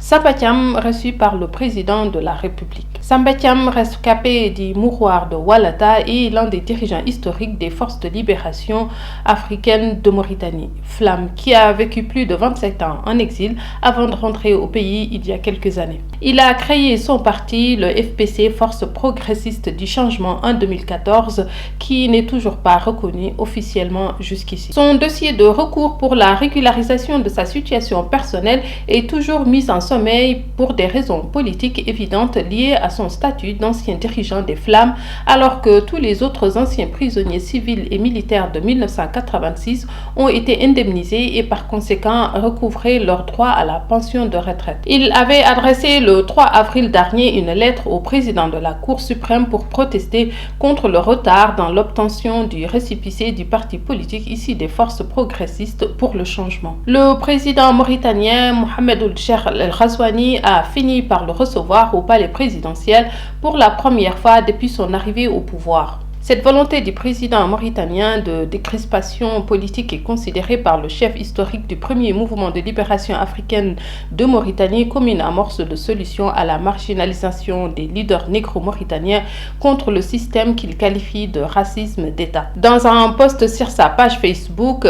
Samba Thiam reçu par le président de la République. Samba Thiam, rescapé du mouroir de Walata, est l'un des dirigeants historiques des forces de libération africaines de Mauritanie. Flamme, qui a vécu plus de 27 ans en exil avant de rentrer au pays il y a quelques années. Il a créé son parti, le FPC, Force progressiste du changement, en 2014, qui n'est toujours pas reconnu officiellement jusqu'ici. Son dossier de recours pour la régularisation de sa situation personnelle est toujours mis en sommeil pour des raisons politiques évidentes liées à son statut d'ancien dirigeant des Flammes, alors que tous les autres anciens prisonniers civils et militaires de 1986 ont été indemnisés et par conséquent recouvré leur droit à la pension de retraite. Il avait adressé le 3 avril dernier une lettre au président de la Cour suprême pour protester contre le retard dans l'obtention du récépissé du parti politique issu des forces progressistes pour le changement. Le président mauritanien Mohamed Ould Cheikh El Ghazouani a fini par le recevoir au palais présidentiel pour la première fois depuis son arrivée au pouvoir. Cette volonté du président mauritanien de décrispation politique est considérée par le chef historique du premier mouvement de libération africaine de Mauritanie comme une amorce de solution à la marginalisation des leaders négro-mauritaniens contre le système qu'il qualifie de racisme d'État. Dans un post sur sa page Facebook,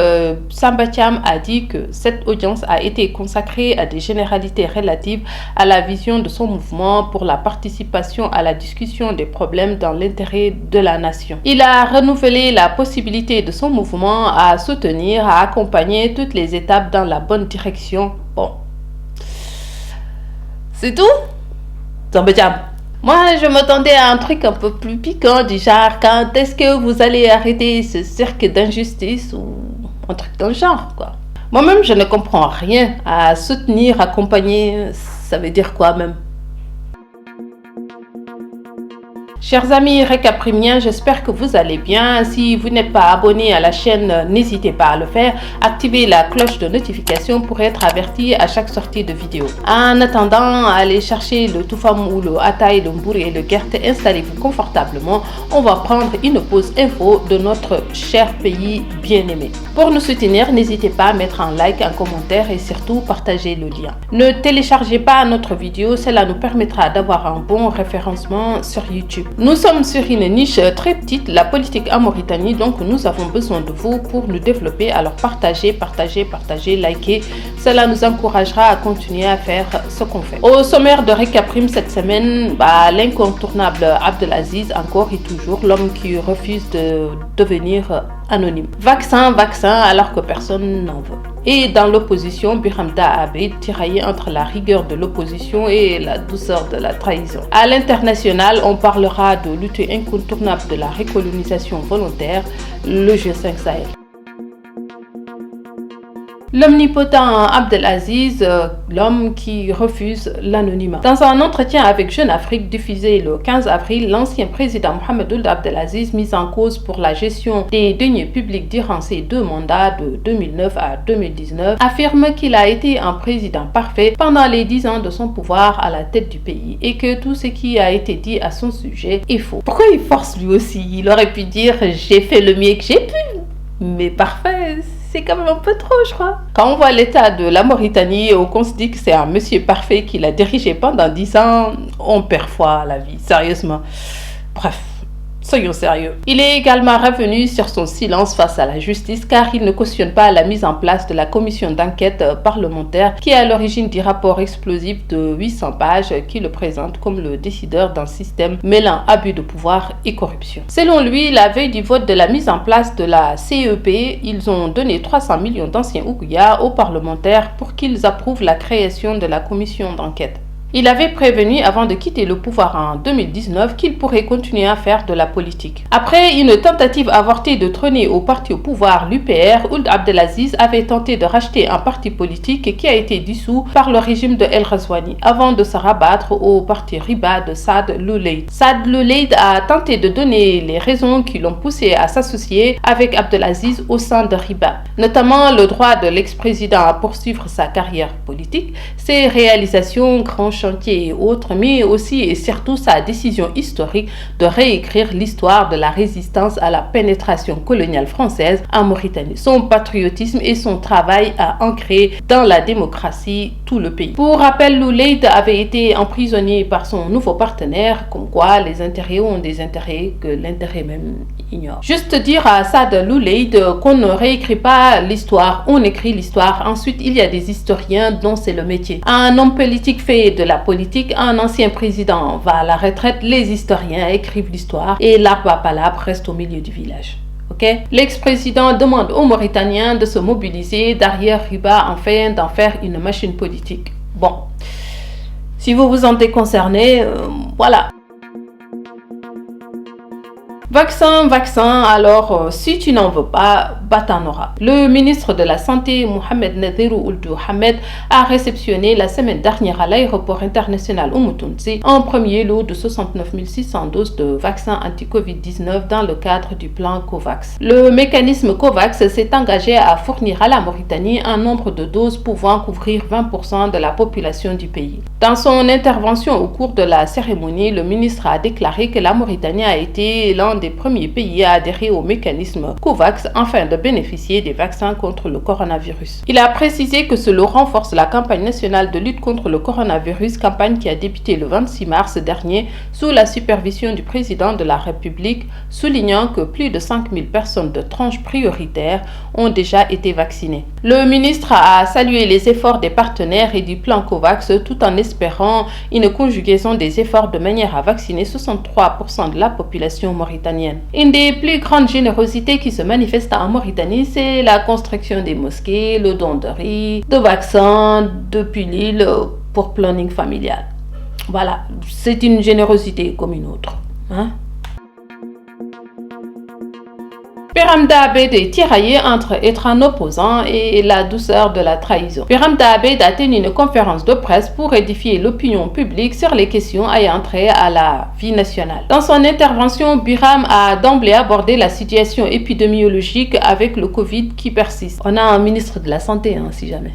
Samba Thiam a dit que cette audience a été consacrée à des généralités relatives à la vision de son mouvement pour la participation à la discussion des problèmes dans l'intérêt de la nation. Il a renouvelé la possibilité de son mouvement à soutenir, à accompagner toutes les étapes dans la bonne direction. Bon. C'est tout? Samba Thiam. Moi, je m'attendais à un truc un peu plus piquant, du genre, quand est-ce que vous allez arrêter ce cercle d'injustice ou un truc dans le genre, quoi. Moi-même, je ne comprends rien à soutenir, accompagner, ça veut dire quoi même? Chers amis récaprimiens, j'espère que vous allez bien. Si vous n'êtes pas abonné à la chaîne, n'hésitez pas à le faire. Activez la cloche de notification pour être averti à chaque sortie de vidéo. En attendant, allez chercher le toufam ou le ataï, le mbouri et le gerte. Installez-vous confortablement. On va prendre une pause info de notre cher pays bien-aimé. Pour nous soutenir, n'hésitez pas à mettre un like, un commentaire et surtout partager le lien. Ne téléchargez pas notre vidéo, cela nous permettra d'avoir un bon référencement sur YouTube. Nous sommes sur une niche très petite, la politique en Mauritanie, donc nous avons besoin de vous pour nous développer. Alors partagez, likez, cela nous encouragera à continuer à faire ce qu'on fait. Au sommaire de Récaprime cette semaine, l'incontournable Abdelaziz, encore et toujours, l'homme qui refuse de devenir anonyme. Vaccin, alors que personne n'en veut. Et dans l'opposition, Biramda Abed, tiraillé entre la rigueur de l'opposition et la douceur de la trahison. À l'international, on parlera de lutte incontournable de la recolonisation volontaire, le G5 Sahel. L'omnipotent Abdelaziz, l'homme qui refuse l'anonymat. Dans un entretien avec Jeune Afrique diffusé le 15 avril, l'ancien président Mohamed Ould Abdelaziz, mis en cause pour la gestion des deniers publics durant ses 2 mandats de 2009 à 2019, affirme qu'il a été un président parfait pendant les 10 ans de son pouvoir à la tête du pays et que tout ce qui a été dit à son sujet est faux. Pourquoi il force lui aussi? Il aurait pu dire « j'ai fait le mieux que j'ai pu ». Mais parfait, c'est quand même un peu trop, je crois. Quand on voit l'état de la Mauritanie et qu'on se dit que c'est un monsieur parfait qui l'a dirigé pendant 10 ans, on perd foi à la vie, sérieusement. Bref, soyons sérieux. Il est également revenu sur son silence face à la justice car il ne cautionne pas la mise en place de la commission d'enquête parlementaire qui est à l'origine du rapport explosif de 800 pages qui le présente comme le décideur d'un système mêlant abus de pouvoir et corruption. Selon lui, la veille du vote de la mise en place de la CEP, ils ont donné 300 millions d'anciens Ouguiya aux parlementaires pour qu'ils approuvent la création de la commission d'enquête. Il avait prévenu avant de quitter le pouvoir en 2019 qu'il pourrait continuer à faire de la politique. Après une tentative avortée de trôner au parti au pouvoir, l'UPR, Ould Abdelaziz avait tenté de racheter un parti politique qui a été dissous par le régime de El Ghazouani avant de se rabattre au parti Riba de Saad Louleid. Saad Louleid a tenté de donner les raisons qui l'ont poussé à s'associer avec Abdelaziz au sein de Riba. notamment le droit de l'ex-président à poursuivre sa carrière politique, ses réalisations, grands chantiers et autres, mais aussi et surtout sa décision historique de réécrire l'histoire de la résistance à la pénétration coloniale française en Mauritanie, son patriotisme et son travail à ancrer dans la démocratie tout le pays. Pour rappel, Louleyd avait été emprisonné par son nouveau partenaire, comme quoi les intérêts ont des intérêts que l'intérêt même ignore. Juste dire à Saad Louleyd qu'on ne réécrit pas l'histoire, on écrit l'histoire. Ensuite, il y a des historiens dont c'est le métier. Un homme politique fait de la politique, un ancien président va à la retraite, les historiens écrivent l'histoire et l'arbre à palabre reste au milieu du village. Okay? L'ex-président demande aux Mauritaniens de se mobiliser derrière Riba afin d'en faire une machine politique. Bon, si vous vous sentez concerné, voilà. Vaccin, alors si tu n'en veux pas, t'en auras. Le ministre de la Santé, Mohamed Nadhirou Ould Hamed, a réceptionné la semaine dernière à l'aéroport international Oumoutounsi un premier lot de 69 600 doses de vaccins anti-Covid-19 dans le cadre du plan COVAX. Le mécanisme COVAX s'est engagé à fournir à la Mauritanie un nombre de doses pouvant couvrir 20% de la population du pays. Dans son intervention au cours de la cérémonie, le ministre a déclaré que la Mauritanie a été l'un des premiers pays à adhérer au mécanisme COVAX afin de bénéficier des vaccins contre le coronavirus. Il a précisé que cela renforce la campagne nationale de lutte contre le coronavirus, campagne qui a débuté le 26 mars dernier sous la supervision du président de la République, soulignant que plus de 5000 personnes de tranches prioritaires ont déjà été vaccinées. Le ministre a salué les efforts des partenaires et du plan COVAX tout en espérant une conjugaison des efforts de manière à vacciner 63% de la population mauritanienne. Une des plus grandes générosités qui se manifeste en Mauritanie, c'est la construction des mosquées, le don de riz, de vaccins, de pilules pour planning familial. Voilà, c'est une générosité comme une autre. Biram Abed est tiraillé entre être un opposant et la douceur de la trahison. Biram Abed a tenu une conférence de presse pour édifier l'opinion publique sur les questions ayant trait à la vie nationale. Dans son intervention, Biram a d'emblée abordé la situation épidémiologique avec le Covid qui persiste. On a un ministre de la Santé, si jamais.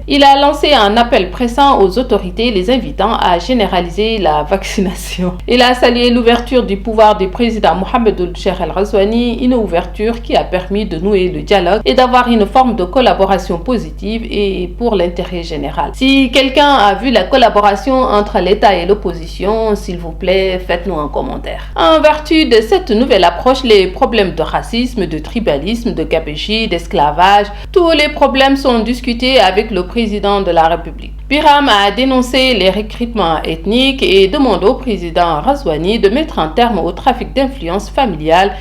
Il a lancé un appel pressant aux autorités les invitant à généraliser la vaccination. Il a salué l'ouverture du pouvoir du président Mohamed Ould El Ghazouani, une ouverture qui a permis de nouer le dialogue et d'avoir une forme de collaboration positive et pour l'intérêt général. Si quelqu'un a vu la collaboration entre l'État et l'opposition, s'il vous plaît, faites-nous un commentaire. En vertu de cette nouvelle approche, les problèmes de racisme, de tribalisme, de gabégie, d'esclavage, tous les problèmes sont discutés avec le président de la République. Biram a dénoncé les recrutements ethniques et demande au président Ghazouani de mettre un terme au trafic d'influence familiale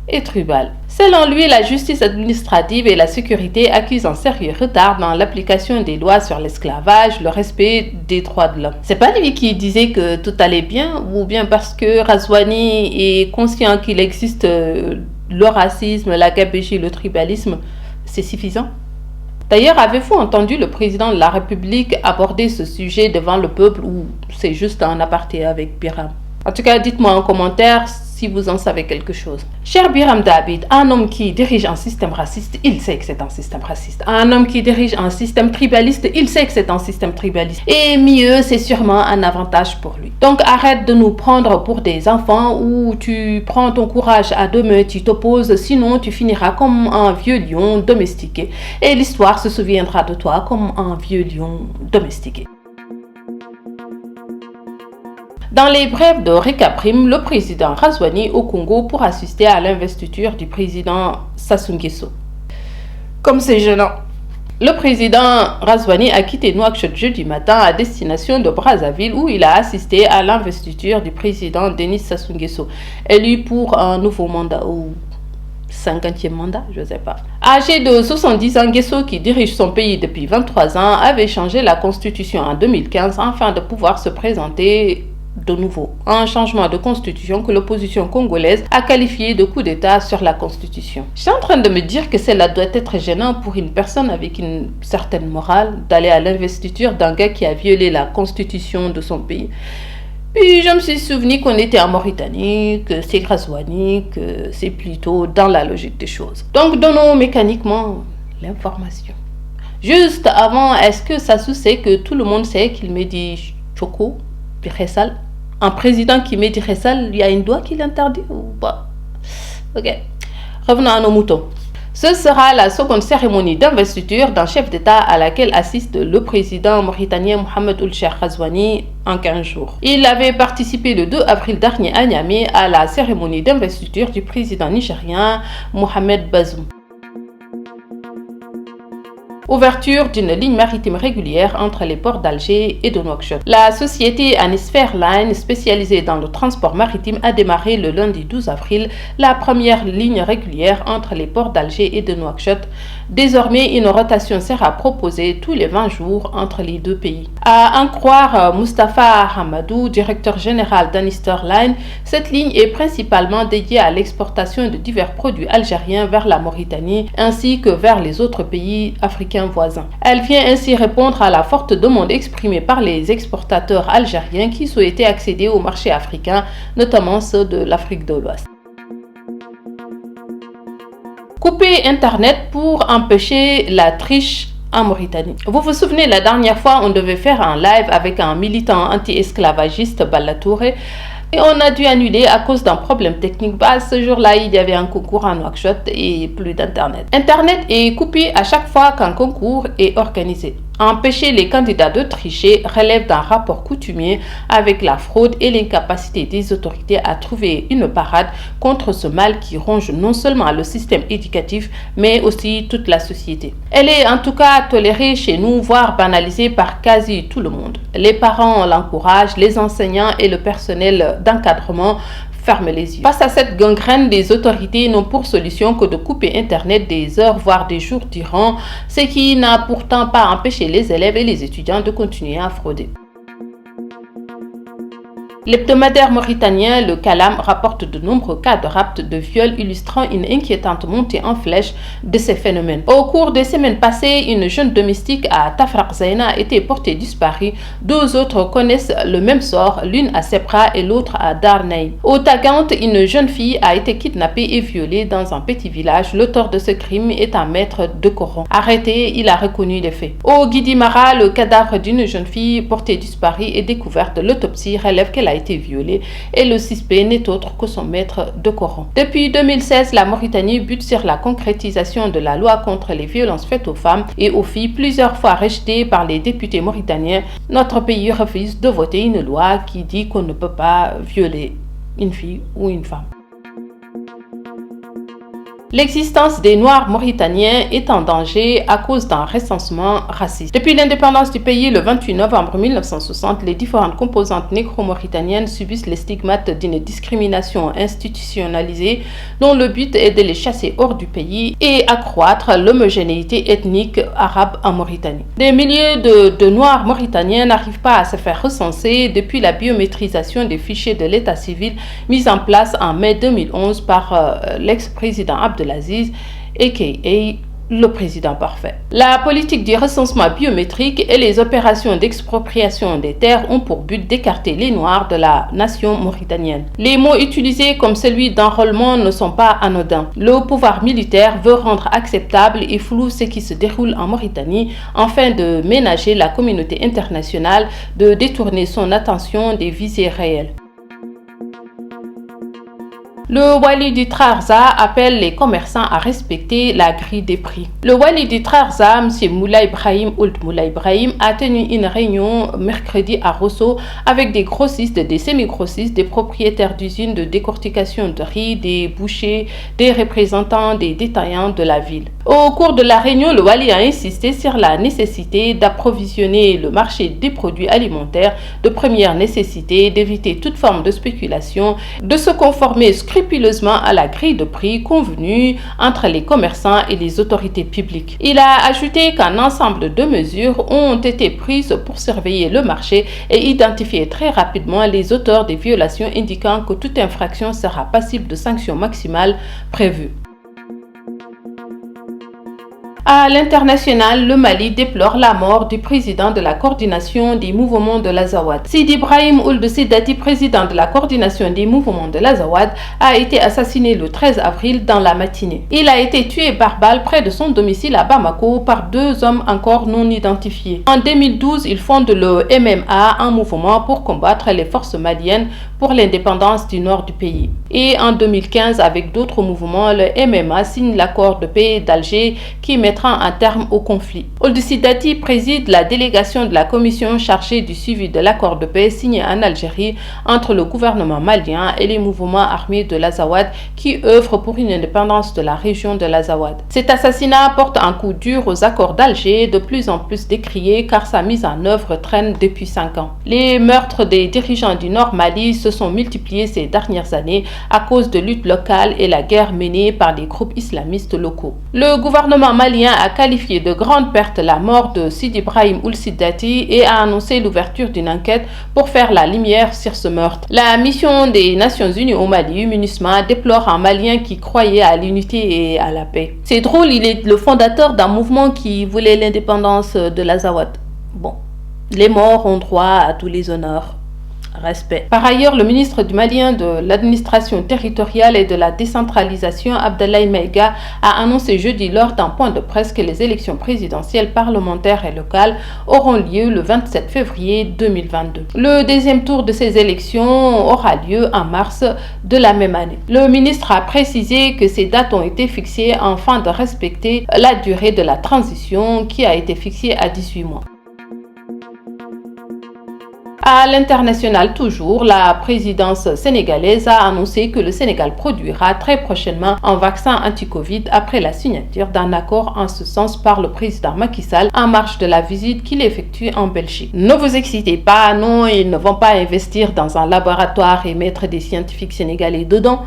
et tribale. Selon lui, la justice administrative et la sécurité accusent un sérieux retard dans l'application des lois sur l'esclavage, le respect des droits de l'homme. C'est pas lui qui disait que tout allait bien, ou bien parce que Ghazouani est conscient qu'il existe le racisme, la gabégie, le tribalisme, c'est suffisant? D'ailleurs, avez-vous entendu le président de la République aborder ce sujet devant le peuple ou c'est juste un aparté avec Biram? En tout cas, dites-moi en commentaire si vous en savez quelque chose. Cher Biram Abed, un homme qui dirige un système raciste, il sait que c'est un système raciste. Un homme qui dirige un système tribaliste, il sait que c'est un système tribaliste. Et mieux, c'est sûrement un avantage pour lui. Donc arrête de nous prendre pour des enfants où tu prends ton courage à deux mains, tu t'opposes, sinon tu finiras comme un vieux lion domestiqué. Et l'histoire se souviendra de toi comme un vieux lion domestiqué. Dans les brèves de Récaprime, le président Ghazouani au Congo pour assister à l'investiture du président Sassou Nguesso. Comme c'est gênant. Le président Ghazouani a quitté Nouakchott jeudi matin à destination de Brazzaville où il a assisté à l'investiture du président Denis Sassou Nguesso, élu pour un nouveau mandat ou 50e mandat, je ne sais pas. Âgé de 70 ans, Nguesso, qui dirige son pays depuis 23 ans, avait changé la constitution en 2015 afin de pouvoir se présenter de nouveau. Un changement de constitution que l'opposition congolaise a qualifié de coup d'État sur la constitution. Je suis en train de me dire que cela doit être gênant pour une personne avec une certaine morale d'aller à l'investiture d'un gars qui a violé la constitution de son pays. Puis je me suis souvenu qu'on était en Mauritanie, que c'est Ghazouani, que c'est plutôt dans la logique des choses. Donc donnons mécaniquement l'information. Juste avant, est-ce que Sassou sait que tout le monde sait qu'il me dit Choco, puis Khessal? Un président qui me dit Khessal, il y a une loi qui l'interdit ou pas? Ok, revenons à nos moutons. Ce sera la seconde cérémonie d'investiture d'un chef d'État à laquelle assiste le président mauritanien Mohamed Ould Cheikh Ghazouani en 15 jours. Il avait participé le 2 avril dernier à Niamey à la cérémonie d'investiture du président nigérien Mohamed Bazoum. Ouverture d'une ligne maritime régulière entre les ports d'Alger et de Nouakchott. La société Anisfer Line, spécialisée dans le transport maritime, a démarré le lundi 12 avril la première ligne régulière entre les ports d'Alger et de Nouakchott. Désormais, une rotation sera proposée tous les 20 jours entre les deux pays. À en croire Mustapha Hamadou, directeur général d'Anisfer Line, cette ligne est principalement dédiée à l'exportation de divers produits algériens vers la Mauritanie ainsi que vers les autres pays africains voisins. Elle vient ainsi répondre à la forte demande exprimée par les exportateurs algériens qui souhaitaient accéder au marché africain, notamment ceux de l'Afrique de l'Ouest. Couper Internet pour empêcher la triche en Mauritanie. Vous vous souvenez, la dernière fois, on devait faire un live avec un militant anti-esclavagiste, Balla Touré, et on a dû annuler à cause d'un problème technique. Ce jour-là, il y avait un concours à Nouakchott et plus d'Internet. Internet est coupé à chaque fois qu'un concours est organisé. Empêcher les candidats de tricher relève d'un rapport coutumier avec la fraude et l'incapacité des autorités à trouver une parade contre ce mal qui ronge non seulement le système éducatif, mais aussi toute la société. Elle est en tout cas tolérée chez nous, voire banalisée par quasi tout le monde. Les parents l'encouragent, les enseignants et le personnel d'encadrement ferment les yeux. Face à cette gangrène, les autorités n'ont pour solution que de couper Internet des heures, voire des jours durant, ce qui n'a pourtant pas empêché les élèves et les étudiants de continuer à frauder. L'hebdomadaire mauritanien, le Kalam, rapporte de nombreux cas de rapt, de viol, illustrant une inquiétante montée en flèche de ces phénomènes. Au cours des semaines passées, une jeune domestique à Tafraq Zaina a été portée disparue. Deux autres connaissent le même sort, l'une à Sepra et l'autre à Darnay. Au Tagant, une jeune fille a été kidnappée et violée dans un petit village. L'auteur de ce crime est un maître de Coran. Arrêté, il a reconnu les faits. Au Guidimara, le cadavre d'une jeune fille portée disparue est découvert. L'autopsie relève qu'elle a été violée et le suspect n'est autre que son maître de Coran. Depuis 2016, la Mauritanie bute sur la concrétisation de la loi contre les violences faites aux femmes et aux filles, plusieurs fois rejetée par les députés mauritaniens. Notre pays refuse de voter une loi qui dit qu'on ne peut pas violer une fille ou une femme. L'existence des Noirs mauritaniens est en danger à cause d'un recensement raciste. Depuis l'indépendance du pays le 28 novembre 1960, les différentes composantes négro-mauritaniennes subissent les stigmates d'une discrimination institutionnalisée dont le but est de les chasser hors du pays et accroître l'homogénéité ethnique arabe en Mauritanie. Des milliers de Noirs mauritaniens n'arrivent pas à se faire recenser depuis la biométrisation des fichiers de l'état civil mise en place en mai 2011 par l'ex-président Abdelaziz, a.k.a. le président parfait. La politique du recensement biométrique et les opérations d'expropriation des terres ont pour but d'écarter les Noirs de la nation mauritanienne. Les mots utilisés comme celui d'enrôlement ne sont pas anodins. Le pouvoir militaire veut rendre acceptable et flou ce qui se déroule en Mauritanie afin de ménager la communauté internationale, de détourner son attention des visées réelles. Le Wali du Trarza appelle les commerçants à respecter la grille des prix. Le Wali du Trarza, M. Moulay Ibrahim Ould Moulay Ibrahim, a tenu une réunion mercredi à Rosso avec des grossistes, des semi-grossistes, des propriétaires d'usines de décortication de riz, des bouchers, des représentants des détaillants de la ville. Au cours de la réunion, le Wali a insisté sur la nécessité d'approvisionner le marché des produits alimentaires de première nécessité, d'éviter toute forme de spéculation, de se conformer scrupuleusement à la grille de prix convenue entre les commerçants et les autorités publiques. Il a ajouté qu'un ensemble de mesures ont été prises pour surveiller le marché et identifier très rapidement les auteurs des violations, indiquant que toute infraction sera passible de sanctions maximales prévues. À l'international, le Mali déplore la mort du président de la coordination des mouvements de l'Azawad. Sidi Ibrahim Ould Sidati, président de la coordination des mouvements de l'Azawad, a été assassiné le 13 avril dans la matinée. Il a été tué par balle près de son domicile à Bamako par 2 hommes encore non identifiés. En 2012, il fonde le MMA, un mouvement pour combattre les forces maliennes pour l'indépendance du nord du pays. Et en 2015, avec d'autres mouvements, le MMA signe l'accord de paix d'Alger qui mettra un terme au conflit. Ould Sidati préside la délégation de la commission chargée du suivi de l'accord de paix signé en Algérie entre le gouvernement malien et les mouvements armés de l'Azawad qui œuvrent pour une indépendance de la région de l'Azawad. Cet assassinat porte un coup dur aux accords d'Alger, de plus en plus décriés car sa mise en œuvre traîne depuis 5 ans. Les meurtres des dirigeants du Nord Mali se sont multipliés ces dernières années à cause de luttes locales et la guerre menée par les groupes islamistes locaux. Le gouvernement malien a qualifié de grande perte la mort de Sidi Ibrahim Ould Sidati et a annoncé l'ouverture d'une enquête pour faire la lumière sur ce meurtre. La mission des Nations Unies au Mali, MINUSMA, déplore un Malien qui croyait à l'unité et à la paix. C'est drôle, il est le fondateur d'un mouvement qui voulait l'indépendance de l'Azawad. Bon, les morts ont droit à tous les honneurs. Respect. Par ailleurs, le ministre du Malien de l'administration territoriale et de la décentralisation, Abdoulaye Maïga, a annoncé jeudi lors d'un point de presse que les élections présidentielles, parlementaires et locales auront lieu le 27 février 2022. Le deuxième tour de ces élections aura lieu en mars de la même année. Le ministre a précisé que ces dates ont été fixées afin de respecter la durée de la transition qui a été fixée à 18 mois. À l'international toujours, la présidence sénégalaise a annoncé que le Sénégal produira très prochainement un vaccin anti-Covid après la signature d'un accord en ce sens par le président Macky Sall en marge de la visite qu'il effectue en Belgique. Ne vous excitez pas, non, ils ne vont pas investir dans un laboratoire et mettre des scientifiques sénégalais dedans.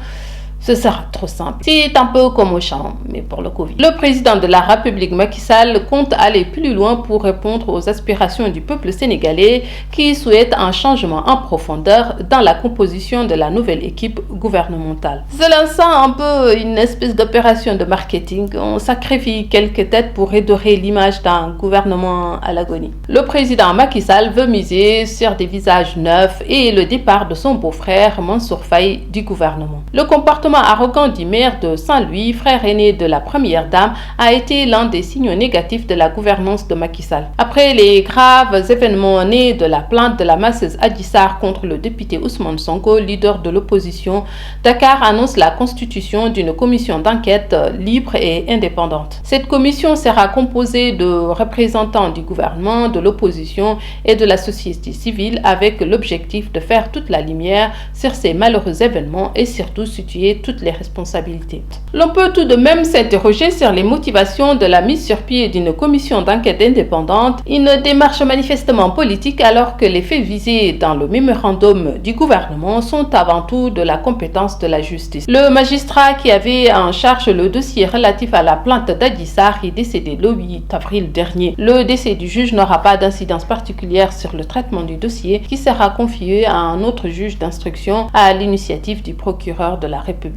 Ce sera trop simple. C'est un peu comme au champ, mais pour le Covid. Le président de la République Macky Sall compte aller plus loin pour répondre aux aspirations du peuple sénégalais qui souhaite un changement en profondeur dans la composition de la nouvelle équipe gouvernementale. Cela sent un peu une espèce d'opération de marketing. On sacrifie quelques têtes pour redorer l'image d'un gouvernement à l'agonie. Le président Macky Sall veut miser sur des visages neufs et le départ de son beau-frère Mansour Faye du gouvernement. Le comportement arrogant du maire de Saint-Louis, frère aîné de la première dame, a été l'un des signaux négatifs de la gouvernance de Macky Sall. Après les graves événements nés de la plainte de la masseuse Adji Sarr contre le député Ousmane Sonko, leader de l'opposition, Dakar annonce la constitution d'une commission d'enquête libre et indépendante. Cette commission sera composée de représentants du gouvernement, de l'opposition et de la société civile avec l'objectif de faire toute la lumière sur ces malheureux événements et surtout situer toutes les responsabilités. L'on peut tout de même s'interroger sur les motivations de la mise sur pied d'une commission d'enquête indépendante, une démarche manifestement politique alors que les faits visés dans le mémorandum du gouvernement sont avant tout de la compétence de la justice. Le magistrat qui avait en charge le dossier relatif à la plainte d'Adji Sarr est décédé le 8 avril dernier. Le décès du juge n'aura pas d'incidence particulière sur le traitement du dossier qui sera confié à un autre juge d'instruction à l'initiative du procureur de la République.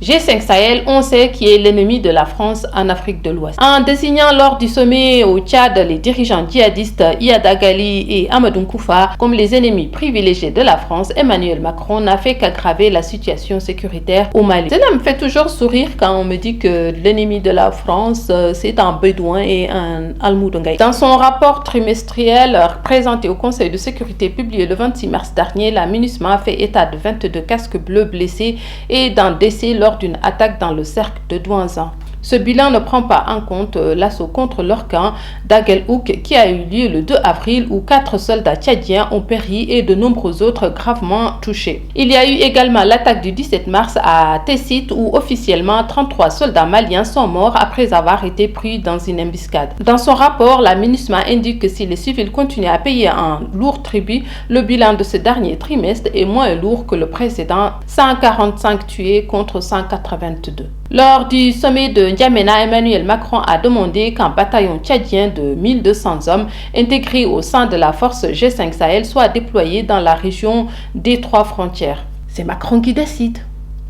G5 Sahel, on sait qui est l'ennemi de la France en Afrique de l'Ouest. En désignant lors du sommet au Tchad les dirigeants djihadistes Iyad Agali et Amadou Koufa comme les ennemis privilégiés de la France, Emmanuel Macron n'a fait qu'aggraver la situation sécuritaire au Mali. Cela me fait toujours sourire quand on me dit que l'ennemi de la France, c'est un Bédouin et un Almoudongaï. Dans son rapport trimestriel présenté au Conseil de sécurité publié le 26 mars dernier, la MINUSMA fait état de 22 casques bleus blessés et d'un décès lors d'une attaque dans le cercle de Douanzan. Ce bilan ne prend pas en compte l'assaut contre leur camp d'Aguelhouk qui a eu lieu le 2 avril où 4 soldats tchadiens ont péri et de nombreux autres gravement touchés. Il y a eu également l'attaque du 17 mars à Tessit où officiellement 33 soldats maliens sont morts après avoir été pris dans une embuscade. Dans son rapport, la MINUSMA indique que si les civils continuent à payer un lourd tribut, le bilan de ce dernier trimestre est moins lourd que le précédent, 145 tués contre 182. Lors du sommet de N'Djamena, Emmanuel Macron a demandé qu'un bataillon tchadien de 1200 hommes intégrés au sein de la force G5 Sahel soit déployé dans la région des 3 frontières. C'est Macron qui décide.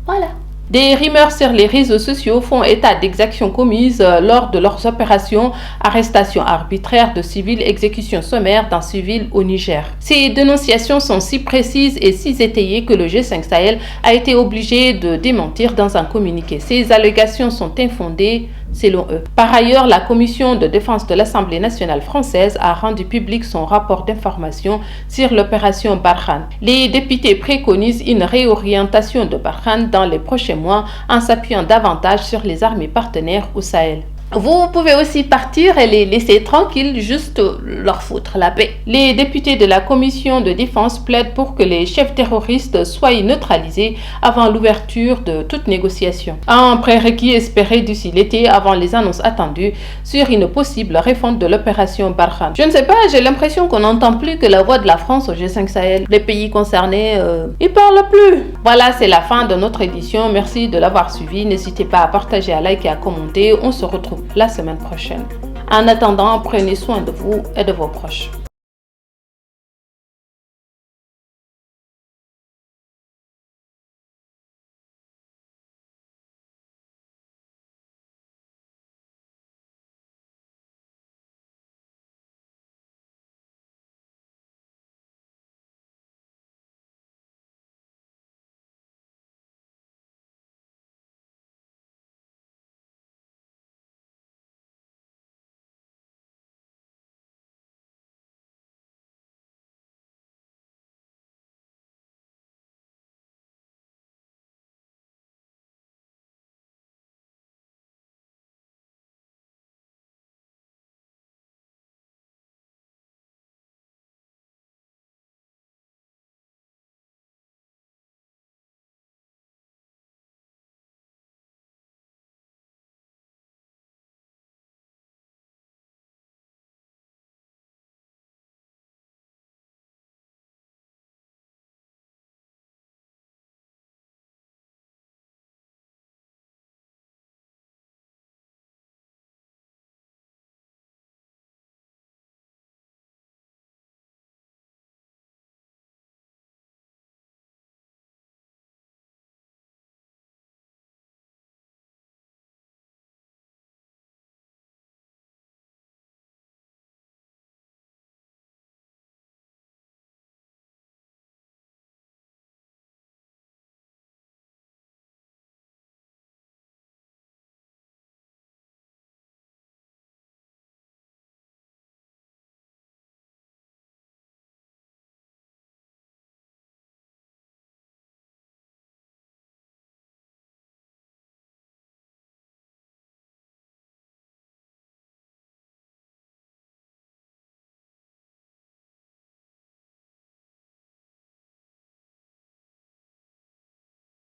Voilà. Des rumeurs sur les réseaux sociaux font état d'exactions commises lors de leurs opérations, arrestations arbitraires de civils, exécutions sommaires d'un civil au Niger. Ces dénonciations sont si précises et si étayées que le G5 Sahel a été obligé de démentir dans un communiqué. Ces allégations sont infondées selon eux. Par ailleurs, la commission de défense de l'Assemblée nationale française a rendu public son rapport d'information sur l'opération Barkhane. Les députés préconisent une réorientation de Barkhane dans les prochains mois en s'appuyant davantage sur les armées partenaires au Sahel. Vous pouvez aussi partir et les laisser tranquilles, juste leur foutre la paix. Les députés de la commission de défense plaident pour que les chefs terroristes soient neutralisés avant l'ouverture de toute négociation. Un prérequis espéré d'ici l'été avant les annonces attendues sur une possible refonte de l'opération Barkhane. Je ne sais pas, j'ai l'impression qu'on n'entend plus que la voix de la France au G5 Sahel. Les pays concernés, ils parlent plus. Voilà, c'est la fin de notre édition. Merci de l'avoir suivi. N'hésitez pas à partager, à liker et à commenter. On se retrouve la semaine prochaine. En attendant, prenez soin de vous et de vos proches.